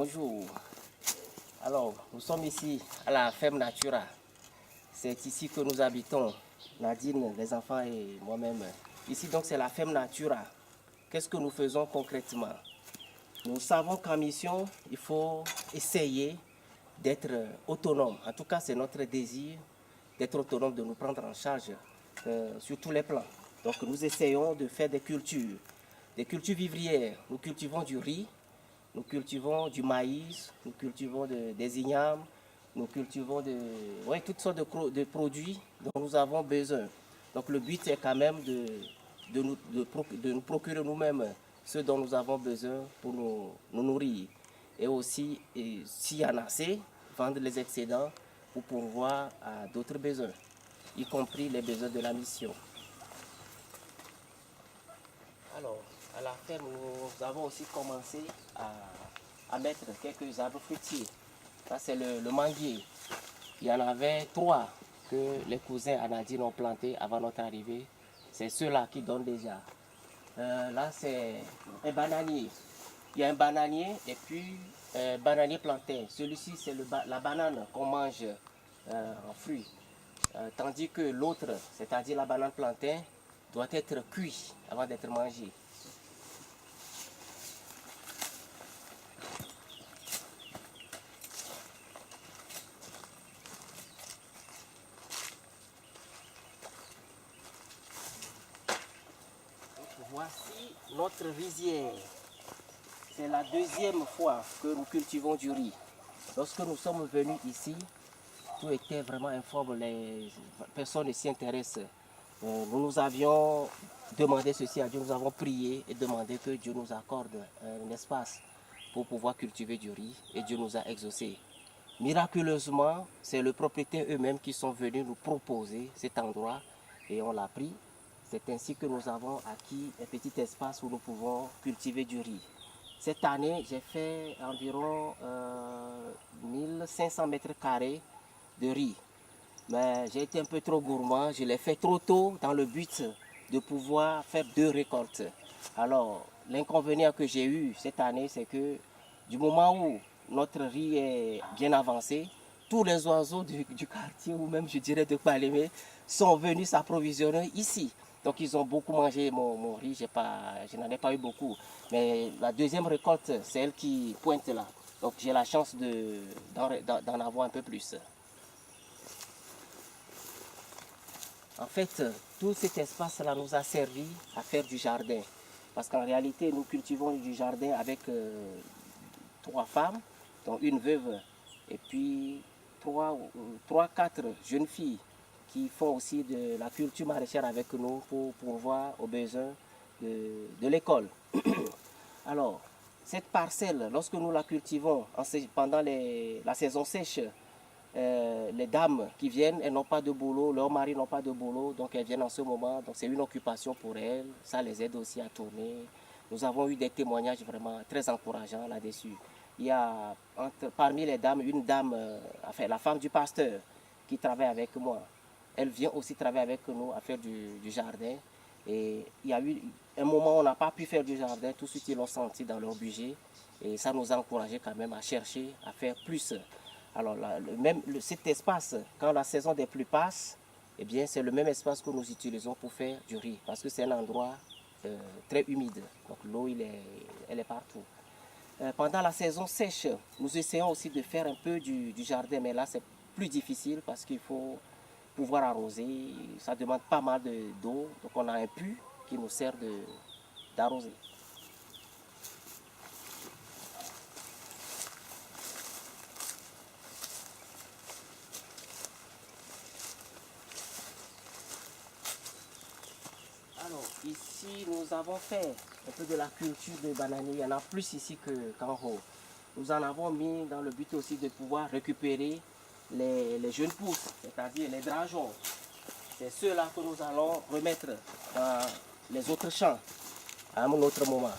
Bonjour. Alors, nous sommes ici à la ferme Natura. C'est ici que nous habitons, Nadine, les enfants et moi-même. Ici donc c'est la ferme Natura. Qu'est-ce que nous faisons concrètement? Nous savons qu'en mission, il faut essayer d'être autonome. En tout cas, c'est notre désir d'être autonome, de nous prendre en charge sur tous les plans. Donc nous essayons de faire des cultures vivrières. Nous cultivons du riz, nous cultivons du maïs, nous cultivons des ignames, nous cultivons toutes sortes de produits dont nous avons besoin. Donc le but est quand même de nous procurer nous-mêmes ce dont nous avons besoin pour nous nourrir. Et aussi, s'il y en a assez, vendre les excédents pour pourvoir à d'autres besoins, y compris les besoins de la mission. Alors, à la ferme, nous avons aussi commencé à mettre quelques arbres fruitiers. Ça, c'est le manguier. Il y en avait 3 que les cousins Anadine ont plantés avant notre arrivée. C'est ceux-là qui donnent déjà. Là, c'est un bananier. Il y a un bananier et puis un bananier plantain. Celui-ci, c'est la banane qu'on mange en fruit. Tandis que l'autre, c'est-à-dire la banane plantain, doit être cuit avant d'être mangé. Voici notre rizière. C'est la 2e fois que nous cultivons du riz. Lorsque nous sommes venus ici, tout était vraiment informe, les personnes ne s'y intéressent. Nous avions demandé ceci à Dieu, nous avons prié et demandé que Dieu nous accorde un espace pour pouvoir cultiver du riz et Dieu nous a exaucés. Miraculeusement, c'est le propriétaire eux-mêmes qui sont venus nous proposer cet endroit et on l'a pris. C'est ainsi que nous avons acquis un petit espace où nous pouvons cultiver du riz. Cette année, j'ai fait environ 1500 mètres carrés de riz. Mais j'ai été un peu trop gourmand, je l'ai fait trop tôt dans le but de pouvoir faire 2 récoltes. Alors, l'inconvénient que j'ai eu cette année, c'est que du moment où notre riz est bien avancé, tous les oiseaux du quartier, ou même je dirais de Palémé, sont venus s'approvisionner ici. Donc ils ont beaucoup mangé mon riz, je n'en ai pas eu beaucoup. Mais la 2e récolte, c'est elle qui pointe là. Donc j'ai la chance d'en avoir un peu plus. En fait, tout cet espace-là nous a servi à faire du jardin. Parce qu'en réalité, nous cultivons du jardin avec 3 femmes, dont une veuve, et puis 4 jeunes filles qui font aussi de la culture maraîchère avec nous pour pourvoir aux besoins de l'école. Alors, cette parcelle, lorsque nous la cultivons pendant la saison sèche, les dames qui viennent, elles n'ont pas de boulot, leurs maris n'ont pas de boulot, donc elles viennent en ce moment, donc c'est une occupation pour elles, ça les aide aussi à tourner. Nous avons eu des témoignages vraiment très encourageants là-dessus. Il y a parmi les dames, une dame, enfin la femme du pasteur qui travaille avec moi, elle vient aussi travailler avec nous à faire du jardin. Et il y a eu un moment où on n'a pas pu faire du jardin, tout de suite ils l'ont senti dans leur budget et ça nous a encouragé quand même à chercher, à faire plus. Alors cet espace, quand la saison des pluies passe, eh bien c'est le même espace que nous utilisons pour faire du riz parce que c'est un endroit très humide. Donc l'eau elle est partout. Pendant la saison sèche, nous essayons aussi de faire un peu du jardin, mais là c'est plus difficile parce qu'il faut pouvoir arroser. Ça demande pas mal d'eau, donc on a un puits qui nous sert d'arroser. Alors, ici, nous avons fait un peu de la culture de bananier. Il y en a plus ici qu'en haut. Nous en avons mis dans le but aussi de pouvoir récupérer les jeunes pousses, c'est-à-dire les drageons. C'est ceux-là que nous allons remettre dans les autres champs à un autre moment.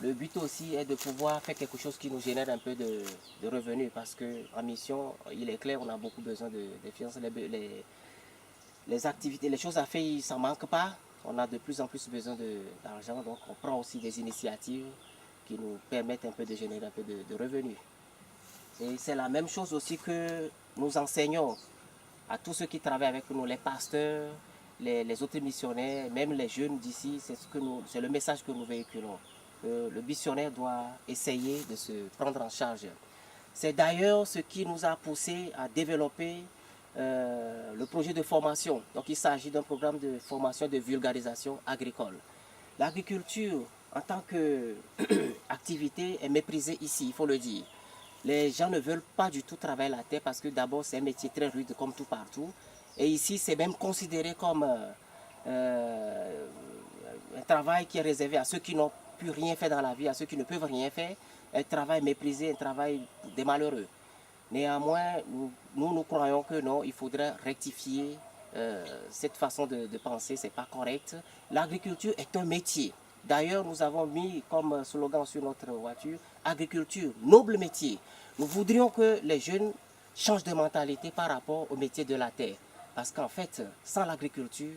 Le but aussi est de pouvoir faire quelque chose qui nous génère un peu de revenus parce qu'en mission, il est clair, on a beaucoup besoin de finances. Les activités, les choses à faire, ça ne manque pas. On a de plus en plus besoin d'argent, donc on prend aussi des initiatives qui nous permettent un peu de générer un peu de revenus. Et c'est la même chose aussi que nous enseignons à tous ceux qui travaillent avec nous, les pasteurs, les autres missionnaires, même les jeunes d'ici, c'est le message que nous véhiculons. Le missionnaire doit essayer de se prendre en charge. C'est d'ailleurs ce qui nous a poussé à développer le projet de formation. Donc il s'agit d'un programme de formation de vulgarisation agricole. L'agriculture en tant qu'activité est méprisée ici, il faut le dire. Les gens ne veulent pas du tout travailler la terre parce que d'abord c'est un métier très rude comme tout partout. Et ici c'est même considéré comme un travail qui est réservé à ceux qui n'ont pu rien faire dans la vie, à ceux qui ne peuvent rien faire. Un travail méprisé, un travail des malheureux. Néanmoins, nous croyons que non, il faudrait rectifier cette façon de penser, c'est pas correct. L'agriculture est un métier. D'ailleurs, nous avons mis comme slogan sur notre voiture, agriculture, noble métier. Nous voudrions que les jeunes changent de mentalité par rapport au métier de la terre. Parce qu'en fait, sans l'agriculture,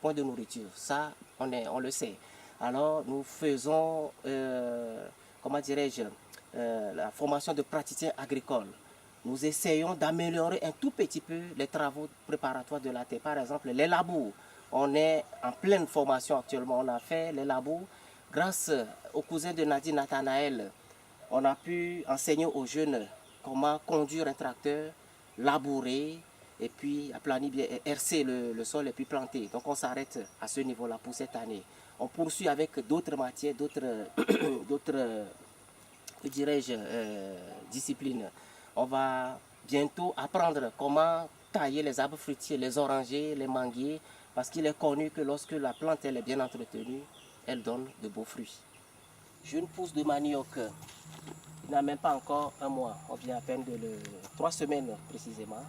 point de nourriture. Ça, on le sait. Alors, nous faisons, comment dirais-je, la formation de praticiens agricoles. Nous essayons d'améliorer un tout petit peu les travaux préparatoires de la terre. Par exemple, les labours. On est en pleine formation actuellement. On a fait les labours. Grâce au cousin de Nadine Nathanaël, on a pu enseigner aux jeunes comment conduire un tracteur, labourer, et puis aplani bien, hercer le sol et puis planter. Donc on s'arrête à ce niveau-là pour cette année. On poursuit avec d'autres matières, d'autres dirais-je, disciplines. On va bientôt apprendre comment tailler les arbres fruitiers, les orangers, les manguiers, parce qu'il est connu que lorsque la plante elle est bien entretenue, elle donne de beaux fruits. Une pousse de manioc, il n'a même pas encore un mois, on vient à peine de 3 semaines précisément.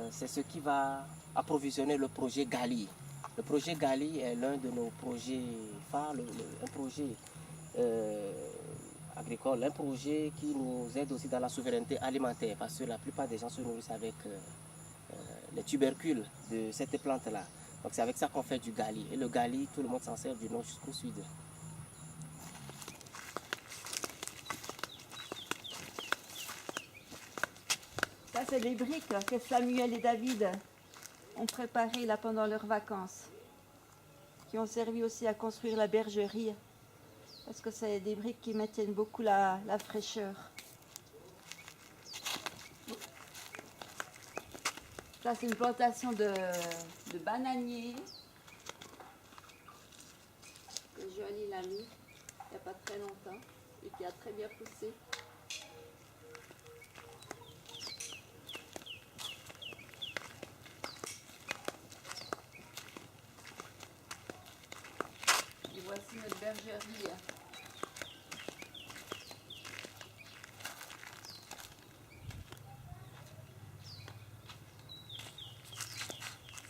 C'est ce qui va approvisionner le projet Gali. Le projet Gali est l'un de nos projets phares, un projet agricole, un projet qui nous aide aussi dans la souveraineté alimentaire parce que la plupart des gens se nourrissent avec les tubercules de cette plante-là. Donc c'est avec ça qu'on fait du Gali. Et le Gali, tout le monde s'en sert du nord jusqu'au sud. Ça, c'est les briques que Samuel et David ont préparées là pendant leurs vacances, qui ont servi aussi à construire la bergerie, parce que c'est des briques qui maintiennent beaucoup la fraîcheur. Ça, c'est une plantation de bananiers que Joanie l'a mis il n'y a pas très longtemps et qui a très bien poussé. Et voici notre bergerie.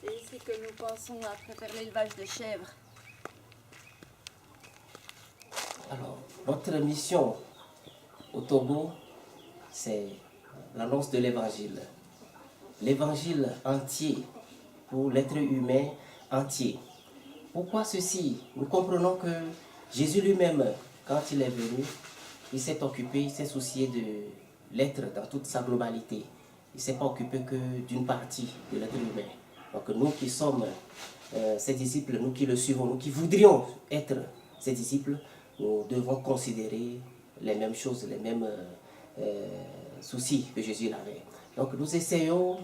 C'est ici que nous pensons à faire l'élevage de chèvres. Alors, notre mission au Togo, c'est l'annonce de l'évangile. L'évangile entier pour l'être humain entier. Pourquoi ceci? Nous comprenons que Jésus lui-même, quand il est venu, il s'est occupé, il s'est soucié de l'être dans toute sa globalité. Il ne s'est pas occupé que d'une partie de l'être humain. Donc nous qui sommes ses disciples, nous qui le suivons, nous qui voudrions être ses disciples, nous devons considérer les mêmes choses, les mêmes soucis que Jésus avait. Donc nous essayons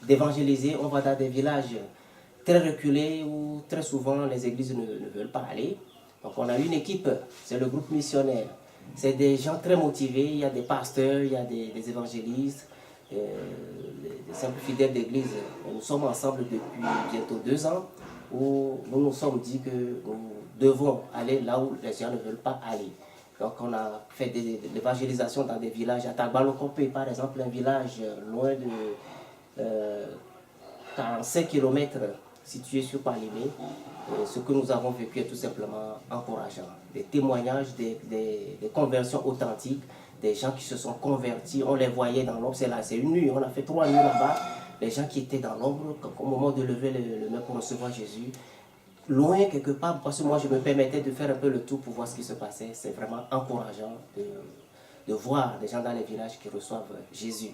d'évangéliser, on va dans des villages très reculés où très souvent les églises ne veulent pas aller. Donc on a une équipe, c'est le groupe missionnaire. C'est des gens très motivés, il y a des pasteurs, il y a des évangélistes, des simples fidèles d'église. Nous sommes ensemble depuis bientôt 2 ans où nous nous sommes dit que nous devons aller là où les gens ne veulent pas aller. Donc on a fait de l'évangélisation dans des villages, à Tagbalokope par exemple, un village loin de 45 km situé sur Palimé. Ce que nous avons vécu est tout simplement encourageant. Des témoignages, des conversions authentiques, des gens qui se sont convertis, on les voyait dans l'ombre, c'est une nuit, on a fait 3 nuits là-bas, les gens qui étaient dans l'ombre, au moment de lever le main pour recevoir Jésus, loin quelque part, parce que moi je me permettais de faire un peu le tour pour voir ce qui se passait, c'est vraiment encourageant de voir des gens dans les villages qui reçoivent Jésus.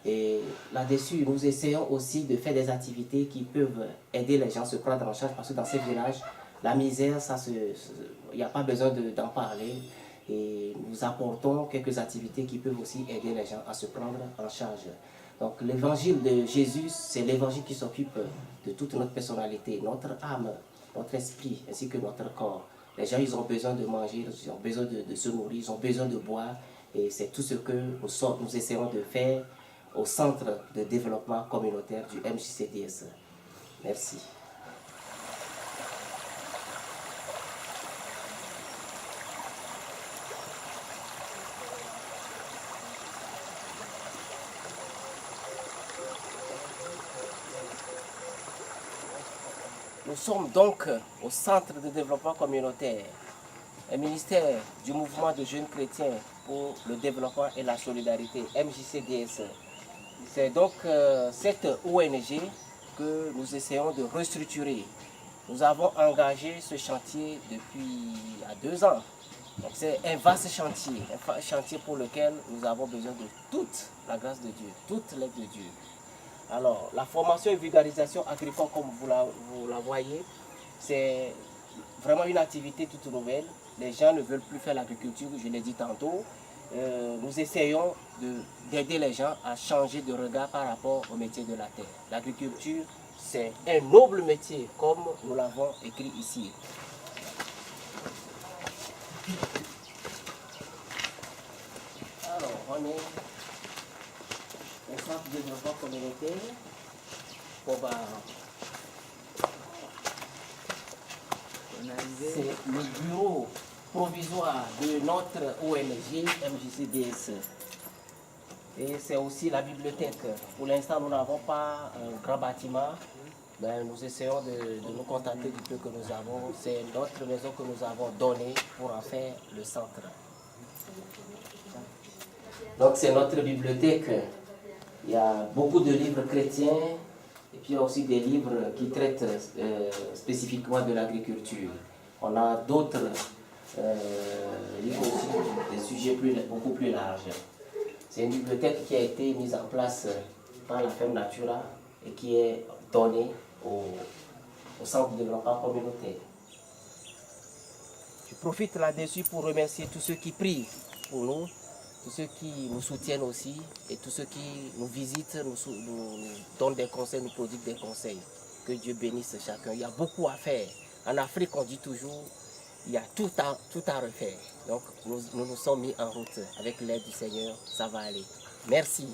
Et là-dessus, nous essayons aussi de faire des activités qui peuvent aider les gens à se prendre en charge, parce que dans ces villages, la misère, il n'y a pas besoin d'en parler. Et nous apportons quelques activités qui peuvent aussi aider les gens à se prendre en charge. Donc l'évangile de Jésus, c'est l'évangile qui s'occupe de toute notre personnalité, notre âme, notre esprit, ainsi que notre corps. Les gens, ils ont besoin de manger, ils ont besoin de se nourrir, ils ont besoin de boire. Et c'est tout ce que nous essayons de faire au Centre de développement communautaire du MJCDS. Merci. Nous sommes donc au Centre de développement communautaire, un ministère du mouvement de jeunes chrétiens pour le développement et la solidarité, MJCDS. C'est donc cette ONG que nous essayons de restructurer. Nous avons engagé ce chantier depuis 2 ans. Donc c'est un vaste chantier, un chantier pour lequel nous avons besoin de toute la grâce de Dieu, toute l'aide de Dieu. Alors, la formation et vulgarisation agricole, comme vous la voyez, c'est vraiment une activité toute nouvelle. Les gens ne veulent plus faire l'agriculture, je l'ai dit tantôt. Nous essayons d'aider les gens à changer de regard par rapport au métier de la terre. L'agriculture, c'est un noble métier, comme nous l'avons écrit ici. Alors, on est au centre de développement communautaire. C'est le bureau provisoire de notre ONG MJCDS. Et c'est aussi la bibliothèque. Pour l'instant, nous n'avons pas un grand bâtiment. Mais nous essayons de nous contenter du peu que nous avons. C'est notre maison que nous avons donnée pour en faire le centre. Donc c'est notre bibliothèque. Il y a beaucoup de livres chrétiens et puis il y a aussi des livres qui traitent spécifiquement de l'agriculture. On a d'autres livres aussi, des sujets beaucoup plus larges. C'est une bibliothèque qui a été mise en place par la Ferme Natura et qui est donnée au Centre de développement communautaire. Je profite là-dessus pour remercier tous ceux qui prient pour nous, tous ceux qui nous soutiennent aussi et tous ceux qui nous visitent, nous donnent des conseils, nous prodiguent des conseils. Que Dieu bénisse chacun. Il y a beaucoup à faire. En Afrique, on dit toujours, il y a tout à refaire. Donc nous nous sommes mis en route avec l'aide du Seigneur, ça va aller. Merci.